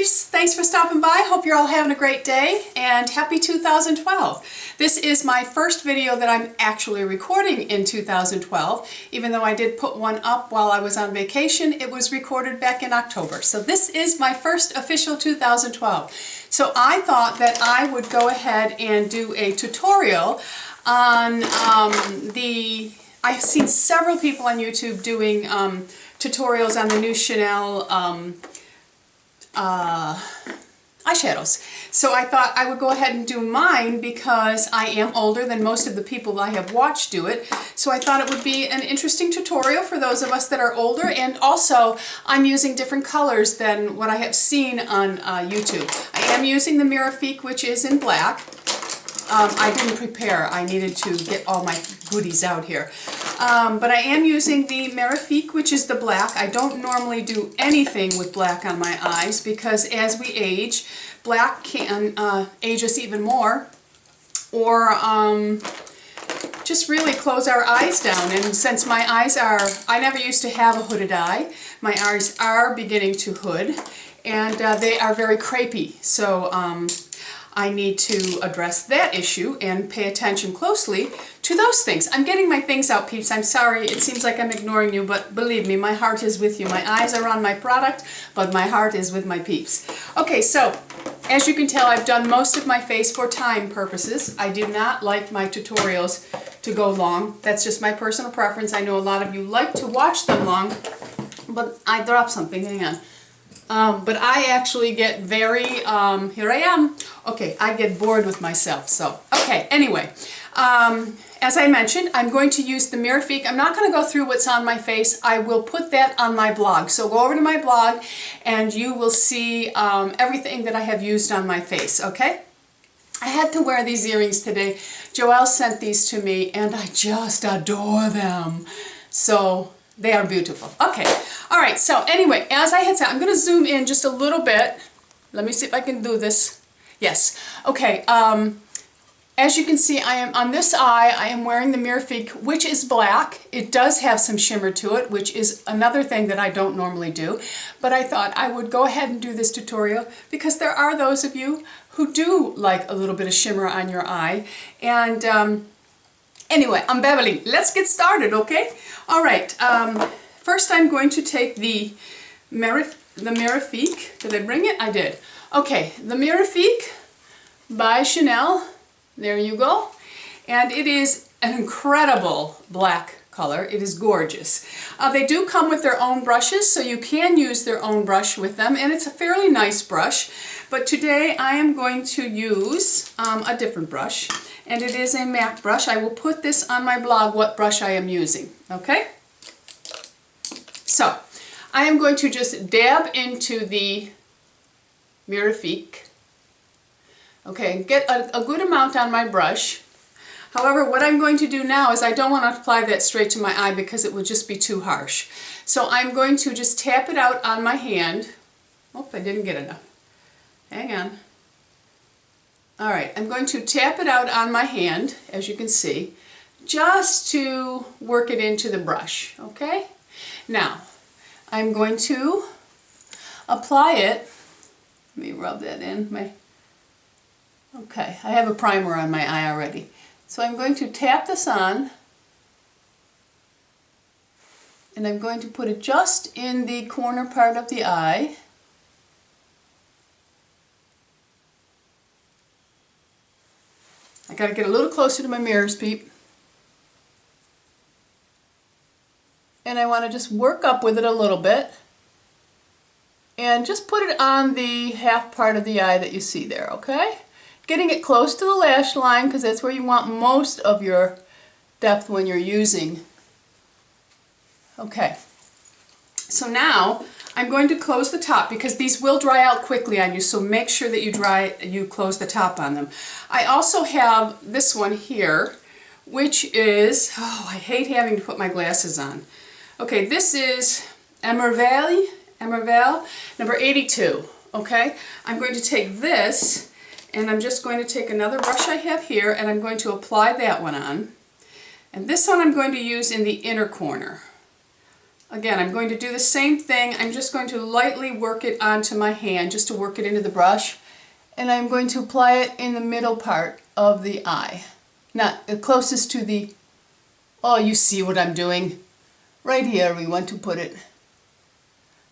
peeps, thanks for stopping by. Hope you're all having a great day and happy 2012. This is my first video that I'm actually recording in 2012. Even though I did put one up while I was on vacation, it was recorded back in October. So this is my first official 2012. So I thought that I would go ahead and do a tutorial on I've seen several people on YouTube doing tutorials on the new Chanel eyeshadows. So I thought I would go ahead and do mine because I am older than most of the people I have watched do it. So I thought it would be an interesting tutorial for those of us that are older, and also I'm using different colors than what I have seen on YouTube. I am using the Mirifique, which is in black. I didn't prepare. I needed to get all my goodies out here. But I am using the Mirifique, which is the black. I don't normally do anything with black on my eyes because as we age, black can age us even more, or just really close our eyes down. And since my eyes are, I never used to have a hooded eye. My eyes are beginning to hood, and they are very crepey. So I need to address that issue and pay attention closely to those things. I'm getting my things out, peeps. I'm sorry, it seems like I'm ignoring you, but believe me, my heart is with you. My eyes are on my product, but my heart is with my peeps. Okay, so as you can tell, I've done most of my face for time purposes. I do not like my tutorials to go long. That's just my personal preference. I know a lot of you like to watch them long, but I dropped something, hang on. But I actually get very, here I am. Okay, I get bored with myself, so, okay, anyway. As I mentioned, I'm going to use the Mirifique. I'm not going to go through what's on my face. I will put that on my blog. So go over to my blog and you will see everything that I have used on my face, okay? I had to wear these earrings today. Joelle sent these to me and I just adore them. So they are beautiful. Okay, all right, so anyway, as I had said, I'm going to zoom in just a little bit. Let me see if I can do this. Yes, okay, as you can see, I am on this eye, I am wearing the Mirifique, which is black. It does have some shimmer to it, which is another thing that I don't normally do. But I thought I would go ahead and do this tutorial because there are those of you who do like a little bit of shimmer on your eye. And anyway, I'm babbling. Let's get started, okay? All right, first I'm going to take the Mirifique. Did I bring it? I did. Okay, the Mirifique by Chanel. There you go. And it is an incredible black color. It is gorgeous. They do come with their own brushes, so you can use their own brush with them, and it's a fairly nice brush. But today I am going to use a different brush, and it is a MAC brush. I will put this on my blog, what brush I am using, okay? So, I am going to just dab into the Mirifique. Okay, get a good amount on my brush. However, what I'm going to do now is I don't want to apply that straight to my eye because it would just be too harsh. So I'm going to just tap it out on my hand. Oh, I didn't get enough. Hang on. All right, I'm going to tap it out on my hand, as you can see, just to work it into the brush, okay? Now, I'm going to apply it. Let me rub that in. Okay, I have a primer on my eye already. So I'm going to tap this on, and I'm going to put it just in the corner part of the eye. I gotta get a little closer to my mirrors, peep. And I want to just work up with it a little bit. And just put it on the half part of the eye that you see there, okay? Getting it close to the lash line because that's where you want most of your depth when you're using. Okay, so now I'm going to close the top because these will dry out quickly on you, so make sure that you close the top on them. I also have this one here, which is, oh, I hate having to put my glasses on. Okay, this is Emerveille number 82, okay? I'm going to take this and I'm just going to take another brush I have here and I'm going to apply that one on. And this one I'm going to use in the inner corner. Again, I'm going to do the same thing. I'm just going to lightly work it onto my hand just to work it into the brush. And I'm going to apply it in the middle part of the eye. Not the closest to the, oh, you see what I'm doing. Right here we want to put it.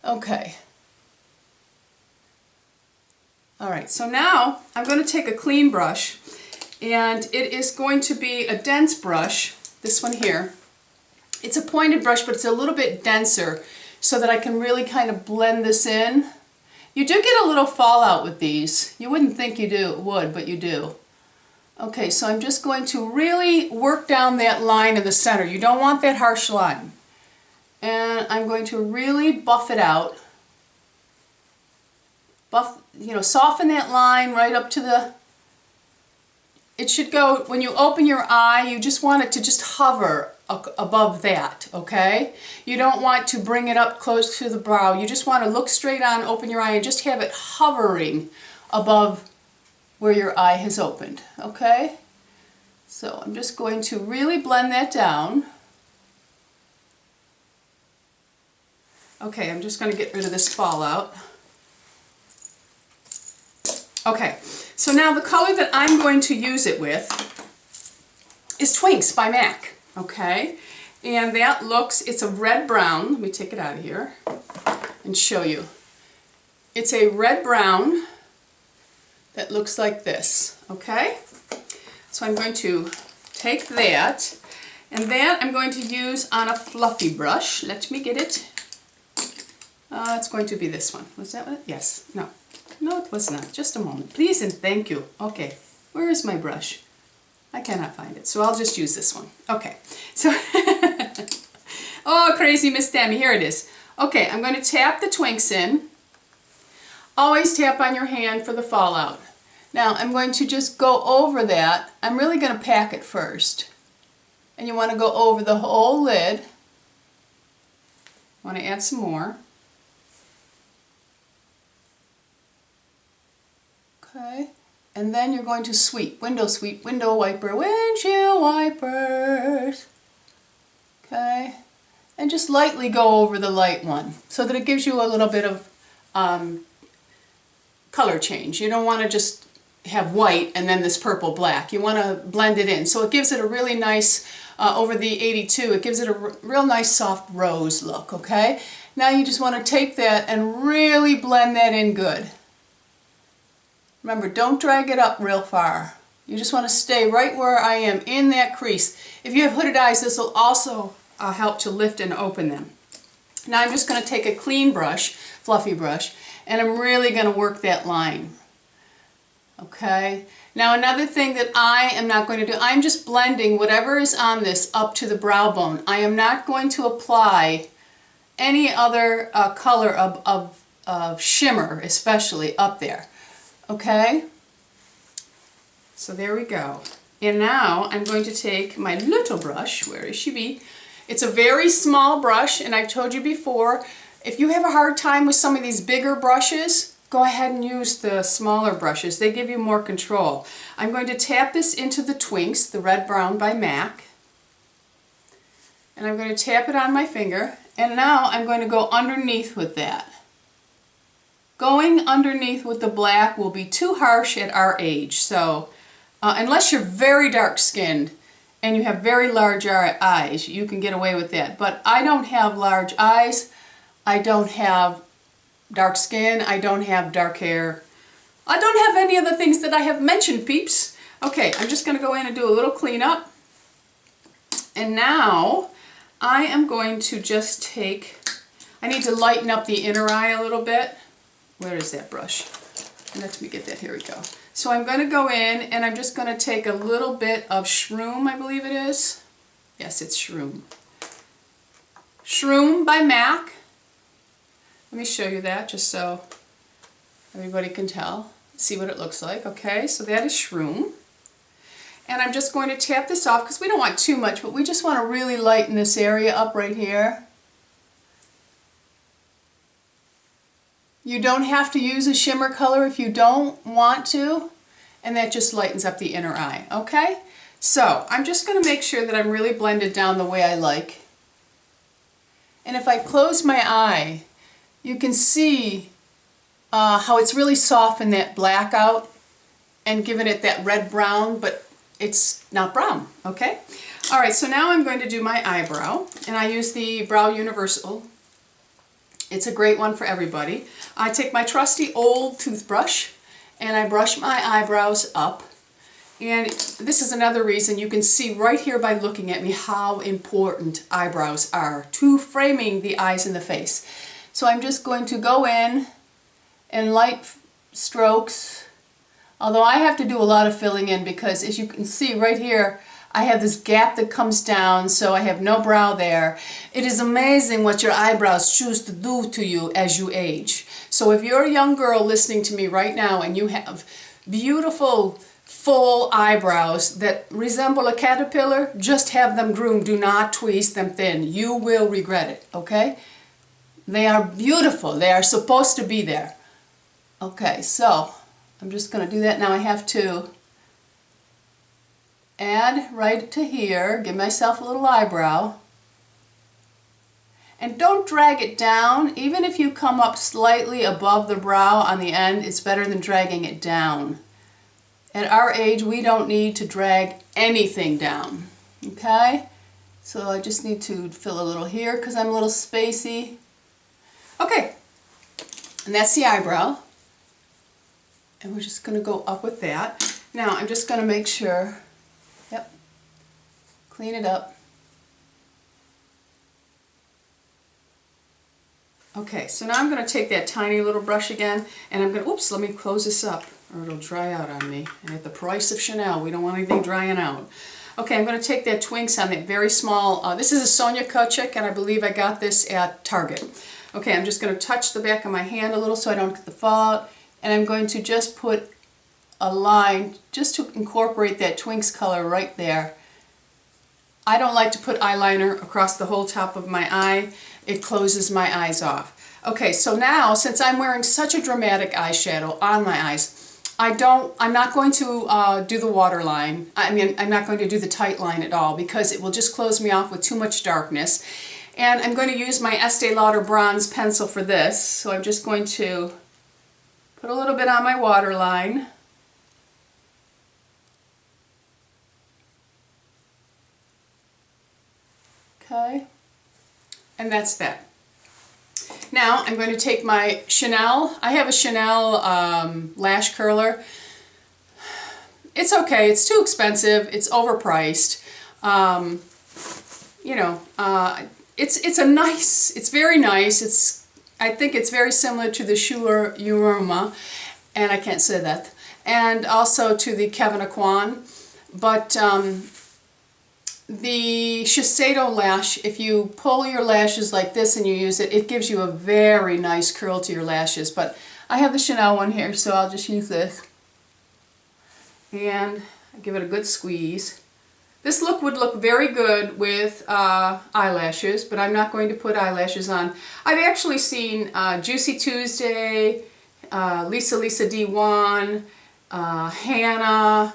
Okay. Alright, so now I'm going to take a clean brush, and it is going to be a dense brush, this one here. It's a pointed brush, but it's a little bit denser so that I can really kind of blend this in. You do get a little fallout with these. You wouldn't think you would, but you do. Okay, so I'm just going to really work down that line in the center. You don't want that harsh line. And I'm going to really buff it out. Soften that line right up to the, it should go, when you open your eye, you just want it to just hover above that, okay? You don't want to bring it up close to the brow. You just want to look straight on, open your eye, and just have it hovering above where your eye has opened, okay? So I'm just going to really blend that down. Okay, I'm just going to get rid of this fallout. Okay, so now the color that I'm going to use it with is Twinks by MAC, okay? And that looks, it's a red-brown. Let me take it out of here and show you. It's a red-brown that looks like this, okay? So I'm going to take that, and that I'm going to use on a fluffy brush. Let me get it. It's going to be this one. Was that what? Yes. No. No, it was not. Just a moment. Please and thank you. Okay. Where is my brush? I cannot find it, so I'll just use this one. Okay. So, oh, crazy Miss Tammy. Here it is. Okay, I'm going to tap the Twinks in. Always tap on your hand for the fallout. Now, I'm going to just go over that. I'm really going to pack it first. And you want to go over the whole lid. I want to add some more. Okay, and then you're going to sweep, window wiper, windshield wipers. Okay, and just lightly go over the light one so that it gives you a little bit of color change. You don't want to just have white and then this purple black. You want to blend it in. So it gives it a really nice, over the 82, it gives it a real nice soft rose look, okay? Now you just want to take that and really blend that in good. Remember, don't drag it up real far. You just want to stay right where I am in that crease. If you have hooded eyes, this will also help to lift and open them. Now I'm just going to take a clean brush, fluffy brush, and I'm really going to work that line. Okay? Now another thing that I am not going to do, I'm just blending whatever is on this up to the brow bone. I am not going to apply any other color of shimmer, especially up there. Okay, so there we go. And now I'm going to take my little brush. Where is she be? It's a very small brush, and I've told you before, if you have a hard time with some of these bigger brushes, go ahead and use the smaller brushes. They give you more control. I'm going to tap this into the Twinks, the Red Brown by MAC. And I'm going to tap it on my finger, and now I'm going to go underneath with that. Going underneath with the black will be too harsh at our age, so unless you're very dark skinned and you have very large eyes, you can get away with that. But I don't have large eyes, I don't have dark skin, I don't have dark hair, I don't have any of the things that I have mentioned, peeps. Okay, I'm just going to go in and do a little cleanup. And now I am going to just take, I need to lighten up the inner eye a little bit. Where is that brush? Let me get that. Here we go. So I'm going to go in and I'm just going to take a little bit of Shroom, I believe it is. Yes, it's Shroom. Shroom by MAC. Let me show you that just so everybody can tell. See what it looks like. Okay, so that is Shroom. And I'm just going to tap this off because we don't want too much, but we just want to really lighten this area up right here. You don't have to use a shimmer color if you don't want to, and that just lightens up the inner eye, okay? So I'm just going to make sure that I'm really blended down the way I like. And if I close my eye, you can see how it's really softened that black out and given it that red brown, but it's not brown, okay? All right, so now I'm going to do my eyebrow, and I use the Brow Universal. It's a great one for everybody. I take my trusty old toothbrush and I brush my eyebrows up. And this is another reason you can see right here by looking at me how important eyebrows are to framing the eyes and the face. So I'm just going to go in light strokes, although I have to do a lot of filling in because as you can see right here, I have this gap that comes down, so I have no brow there. It is amazing what your eyebrows choose to do to you as you age. So if you're a young girl listening to me right now and you have beautiful, full eyebrows that resemble a caterpillar, just have them groomed. Do not tweeze them thin. You will regret it, okay? They are beautiful. They are supposed to be there. Okay, so I'm just going to do that. Now I have to add right to here, give myself a little eyebrow. And don't drag it down. Even if you come up slightly above the brow on the end, it's better than dragging it down. At our age, we don't need to drag anything down, okay? So I just need to fill a little here because I'm a little spacey. Okay, and that's the eyebrow. And we're just going to go up with that. Now I'm just going to make sure, yep, clean it up. Okay, so now I'm going to take that tiny little brush again, and I'm going to, oops, let me close this up, or it'll dry out on me. And at the price of Chanel, we don't want anything drying out. Okay, I'm going to take that Twinks on that very small, this is a Sonia Kutchik, and I believe I got this at Target. Okay, I'm just going to touch the back of my hand a little so I don't get the fallout, and I'm going to just put a line just to incorporate that Twinks color right there. I don't like to put eyeliner across the whole top of my eye. It closes my eyes off. Okay, so now since I'm wearing such a dramatic eyeshadow on my eyes, I'm not going to do the waterline. I mean, I'm not going to do the tight line at all because it will just close me off with too much darkness. And I'm going to use my Estee Lauder bronze pencil for this. So I'm just going to put a little bit on my waterline. Okay, and that's that. Now I'm going to take my Chanel, I have a Chanel lash curler. It's okay, it's too expensive, it's overpriced. You know, it's a nice, it's very nice. I think it's very similar to the Schuler Uroma, and I can't say that, and also to the Kevin Aquan, but the Shiseido lash, if you pull your lashes like this and you use it, it gives you a very nice curl to your lashes. But I have the Chanel one here, so I'll just use this. And give it a good squeeze. This look would look very good with eyelashes, but I'm not going to put eyelashes on. I've actually seen Juicy Tuesday, Lisa D1, Hannah,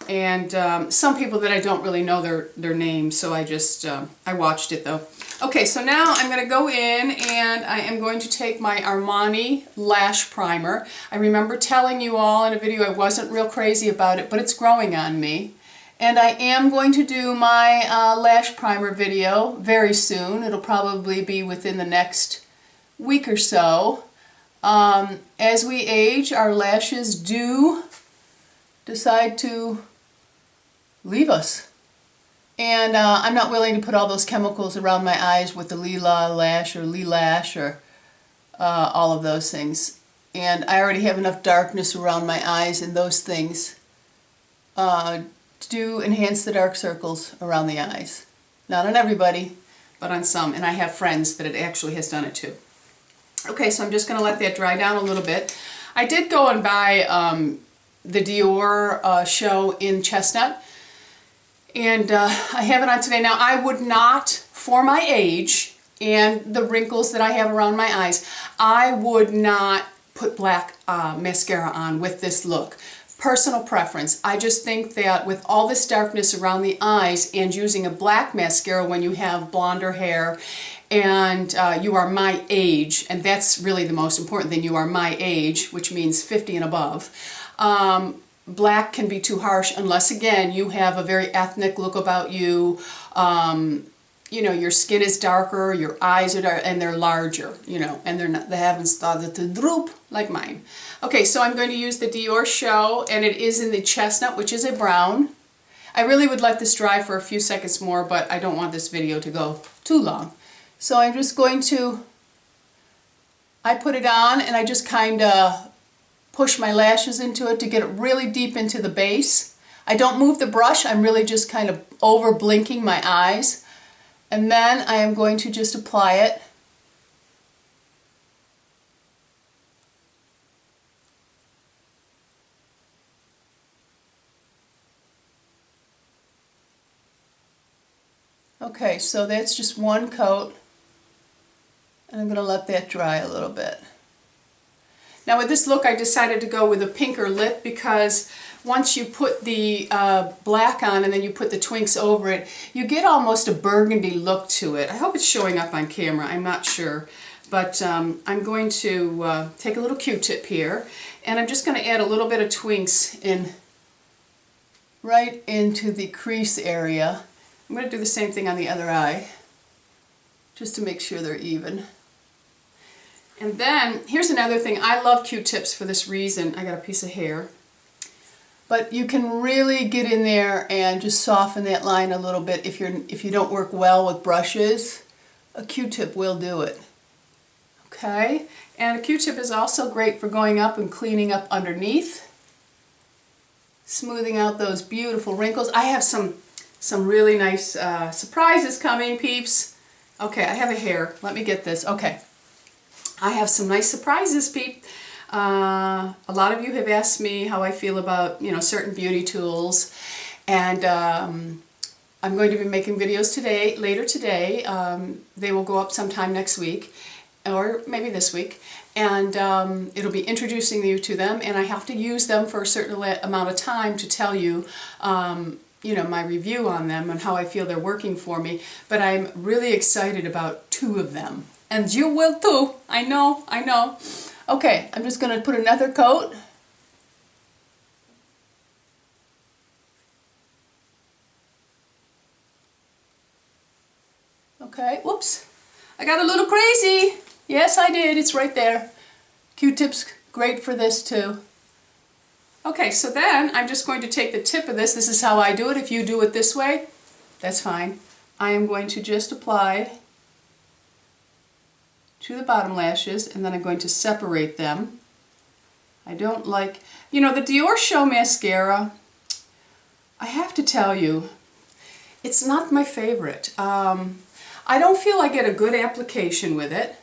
and some people that I don't really know their names, so I just, I watched it though. Okay, so now I'm going to go in and I am going to take my Armani Lash Primer. I remember telling you all in a video I wasn't real crazy about it, but it's growing on me. And I am going to do my lash primer video very soon. It'll probably be within the next week or so. As we age, our lashes do decide to leave us. And I'm not willing to put all those chemicals around my eyes with the Lila Lash or Lilash or all of those things. And I already have enough darkness around my eyes, and those things do enhance the dark circles around the eyes. Not on everybody, but on some. And I have friends that it actually has done it too. Okay, so I'm just going to let that dry down a little bit. I did go and buy the Dior show in Chestnut, and I have it on today. Now, I would not, for my age and the wrinkles that I have around my eyes, I would not put black mascara on with this look. personal preference. I just think that with all this darkness around the eyes and using a black mascara when you have blonder hair and you are my age, and that's really the most important thing, you are my age, which means 50 and above, black can be too harsh unless, again, you have a very ethnic look about you. You know, your skin is darker, your eyes are dark, and they're larger, you know, and they haven't started to droop like mine. Okay, so I'm going to use the Dior Show, and it is in the chestnut, which is a brown. I really would let this dry for a few seconds more, but I don't want this video to go too long. So I'm just going to, I put it on, and I just kind of push my lashes into it to get it really deep into the base. I don't move the brush, I'm really just kind of over blinking my eyes. And then I am going to just apply it. Okay, so that's just one coat, and I'm going to let that dry a little bit. Now with this look I decided to go with a pinker lip because once you put the black on and then you put the Twinks over it, you get almost a burgundy look to it. I hope it's showing up on camera, I'm not sure. But I'm going to take a little Q-tip here, and I'm just going to add a little bit of Twinks in right into the crease area. I'm going to do the same thing on the other eye, just to make sure they're even. And then, here's another thing. I love Q-tips for this reason. I got a piece of hair. But you can really get in there and just soften that line a little bit. If you don't work well with brushes, a Q-tip will do it. Okay? And a Q-tip is also great for going up and cleaning up underneath, smoothing out those beautiful wrinkles. I have some really nice surprises coming, peeps. Okay, I have a hair. Let me get this. Okay. I have some nice surprises, peep. A lot of you have asked me how I feel about, you know, certain beauty tools, and I'm going to be making videos later today. They will go up sometime next week, or maybe this week, and it'll be introducing you to them, and I have to use them for a certain amount of time to tell you, you know, my review on them and how I feel they're working for me. But I'm really excited about two of them. And you will too. I know, I know. Okay, I'm just going to put another coat. Okay, whoops. I got a little crazy. Yes, I did. It's right there. Q-tips, great for this too. Okay, so then I'm just going to take the tip of this. This is how I do it. If you do it this way, that's fine. I am going to just apply to the bottom lashes, and then I'm going to separate them. I don't like, you know, the Dior Show mascara, I have to tell you, it's not my favorite. I don't feel I get a good application with it,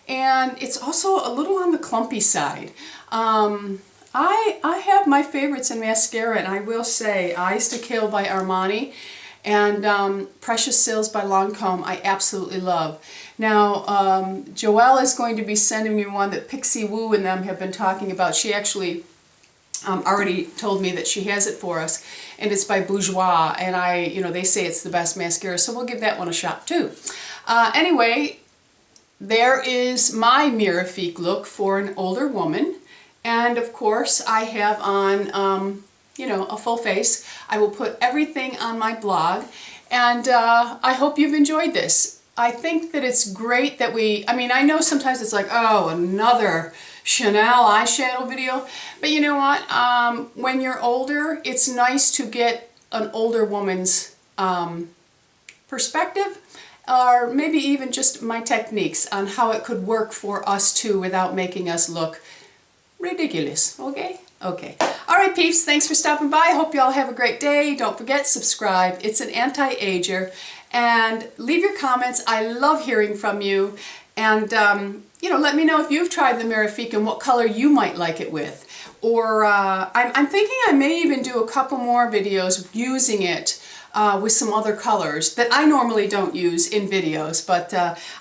and it's also a little on the clumpy side. I have my favorites in mascara, and I will say Eyes to Kill by Armani and Precious Sills by Lancome I absolutely love. Now, Joelle is going to be sending me one that Pixie Woo and them have been talking about. She actually already told me that she has it for us, and it's by Bourjois, and you know, they say it's the best mascara, so we'll give that one a shot too. Anyway, there is my Mirifique look for an older woman, and of course I have on you know, a full face. I will put everything on my blog, and I hope you've enjoyed this. I think that it's great that I mean, I know sometimes it's like, oh, another Chanel eyeshadow video, but you know what? When you're older, it's nice to get an older woman's perspective, or maybe even just my techniques on how it could work for us too without making us look ridiculous, okay? Okay. Alright peeps, thanks for stopping by. I hope you all have a great day. Don't forget, subscribe. It's an anti-ager. And leave your comments. I love hearing from you. And, you know, let me know if you've tried the Mirifique and what color you might like it with. Or I'm thinking I may even do a couple more videos using it with some other colors that I normally don't use in videos, but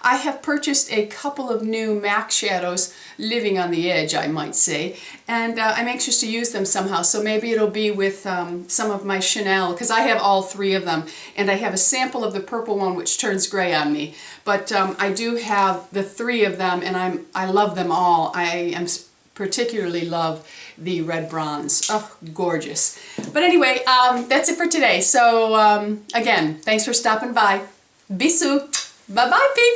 I have purchased a couple of new MAC shadows, living on the edge I might say, and I'm anxious to use them somehow, so maybe it'll be with some of my Chanel, because I have all three of them, and I have a sample of the purple one which turns gray on me, but I do have the three of them, and I love them all. Particularly love the red bronze. Oh, gorgeous. But anyway, that's it for today. So again, thanks for stopping by. Bisous. Bye-bye, peeps.